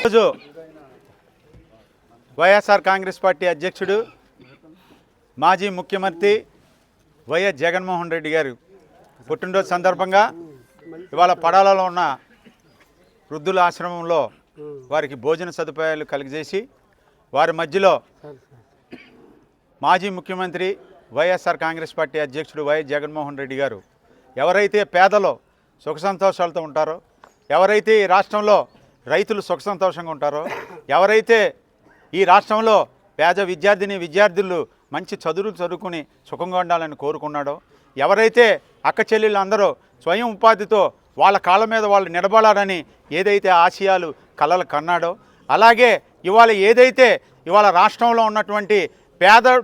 ఈరోజు వైఎస్ఆర్ కాంగ్రెస్ పార్టీ అధ్యక్షుడు మాజీ ముఖ్యమంత్రి వైఎస్ జగన్మోహన్ రెడ్డి గారు పుట్టినరోజు సందర్భంగా ఇవాళ పడాలలో ఉన్న వృద్ధుల ఆశ్రమంలో వారికి భోజన సదుపాయాలు కలిగజేసి వారి మధ్యలో మాజీ ముఖ్యమంత్రి వైఎస్ఆర్ కాంగ్రెస్ పార్టీ అధ్యక్షుడు వైఎస్ జగన్మోహన్ రెడ్డి గారు ఎవరైతే పేదలో సుఖ సంతోషాలతో ఉంటారో, ఎవరైతే ఈ రాష్ట్రంలో రైతులు సుఖ సంతోషంగా ఉంటారో, ఎవరైతే ఈ రాష్ట్రంలో పేద విద్యార్థులు మంచి చదువులు చదువుకుని సుఖంగా ఉండాలని కోరుకున్నాడో, ఎవరైతే అక్క చెల్లెళ్ళు అందరూ స్వయం ఉపాధితో వాళ్ళ కాళ్ళ మీద వాళ్ళు నిలబడాలని ఏదైతే ఆశయాలు కలలు కన్నాడో, అలాగే ఇవాళ ఏదైతే ఇవాళ రాష్ట్రంలో ఉన్నటువంటి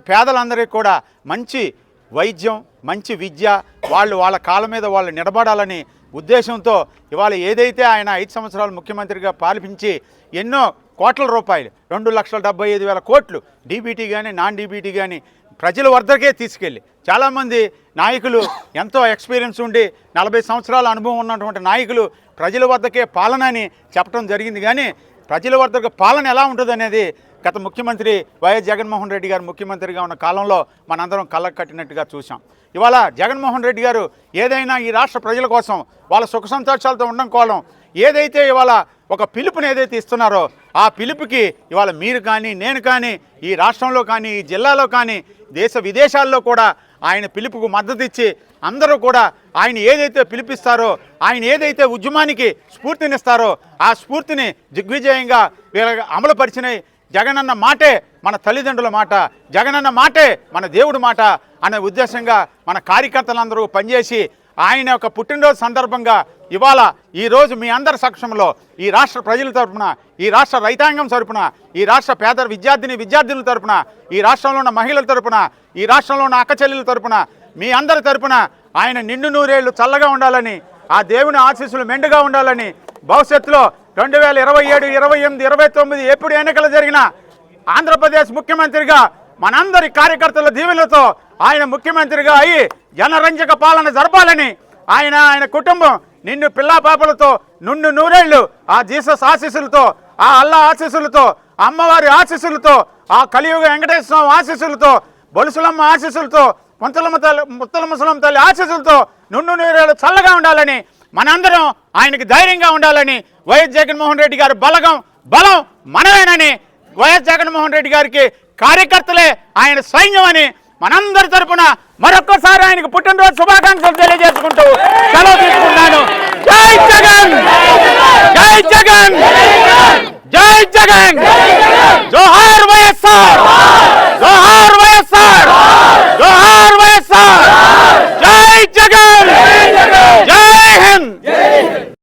పేదలందరికీ కూడా మంచి వైద్యం, మంచి విద్య, వాళ్ళ కాళ్ళ మీద వాళ్ళు నిలబడాలని ఉద్దేశంతో ఇవాళ ఏదైతే ఆయన 5 సంవత్సరాలు ముఖ్యమంత్రిగా పాలించి ఎన్నో కోట్ల రూపాయలు 2,75,000 కోట్లు డీబీటీ కానీ నాన్ డీబీటీ కానీ ప్రజల వద్దకే తీసుకెళ్ళి చాలామంది నాయకులు ఎంతో ఎక్స్పీరియన్స్ ఉండి 40 సంవత్సరాల అనుభవం ఉన్నటువంటి నాయకులు ప్రజల వద్దకే పాలన అని చెప్పడం జరిగింది. కానీ ప్రజల వద్దకు పాలన ఎలా ఉంటుంది అనేది గత ముఖ్యమంత్రి వైఎస్ జగన్మోహన్ రెడ్డి గారు ముఖ్యమంత్రిగా ఉన్న కాలంలో మనందరం కళ్ళకు కట్టినట్టుగా చూసాం. ఇవాళ జగన్మోహన్ రెడ్డి గారు ఏదైనా ఈ రాష్ట్ర ప్రజల కోసం వాళ్ళ సుఖ సంతోషాలతో ఉండడం కోసం ఏదైతే ఇవాళ ఒక పిలుపుని ఏదైతే ఇస్తున్నారో ఆ పిలుపుకి ఇవాళ మీరు కానీ నేను కానీ ఈ రాష్ట్రంలో కానీ ఈ జిల్లాలో కానీ దేశ విదేశాల్లో కూడా ఆయన పిలుపుకు మద్దతు ఇచ్చి అందరూ కూడా ఆయన ఏదైతే పిలిపిస్తారో ఆయన ఏదైతే ఉద్యమానికి స్ఫూర్తినిస్తారో ఆ స్ఫూర్తిని దిగ్విజయంగా వీళ్ళ అమలుపరిచిన జగనన్న మాటే మన తల్లిదండ్రుల మాట, జగనన్న మాటే మన దేవుడి మాట అనే ఉద్దేశంగా మన కార్యకర్తలందరూ పనిచేసి ఆయన యొక్క పుట్టినరోజు సందర్భంగా ఇవాళ ఈరోజు మీ అందరి సమక్షంలో ఈ రాష్ట్ర ప్రజల తరపున, ఈ రాష్ట్ర రైతాంగం తరపున, ఈ రాష్ట్ర పేద విద్యార్థుల తరపున, ఈ రాష్ట్రంలో ఉన్న మహిళల తరపున, ఈ రాష్ట్రంలో ఉన్న అక్క చెల్లెల తరపున, మీ అందరి తరపున ఆయన నిండు నూరేళ్లు చల్లగా ఉండాలని, ఆ దేవుని ఆశీస్సులు మెండుగా ఉండాలని, భవిష్యత్తులో 2027, 28, 29 ఎప్పుడు ఎన్నికలు జరిగినా ఆంధ్రప్రదేశ్ ముఖ్యమంత్రిగా మనందరి కార్యకర్తల దీవెనలతో ఆయన ముఖ్యమంత్రిగా అయ్యి జనరంజక పాలన జరపాలని, ఆయన కుటుంబం నిన్ను పిల్లా పాపలతో నుండు నూరేళ్లు ఆ జీసస్ ఆశీస్సులతో, ఆ అల్లా ఆశీస్సులతో, అమ్మవారి ఆశీస్సులతో, ఆ కలియుగ వెంకటేశ్వర స్వామి ఆశీస్సులతో, బొలుసులమ్మ ఆశీస్సులతో, ముత్తలమ్మ తల్లి ఆశీస్సులతో నుండు నూరేళ్లు చల్లగా ఉండాలని, మనందరం ఆయనకి ధైర్యంగా ఉండాలని, వైఎస్ జగన్మోహన్ రెడ్డి గారి బలం మనమేనని, వైఎస్ జగన్మోహన్ రెడ్డి గారికి కార్యకర్తలే ఆయన సైన్యం అని మనందరి తరపున మరొక్కసారి ఆయనకు పుట్టినరోజు శుభాకాంక్షలు తెలియజేసుకుంటూ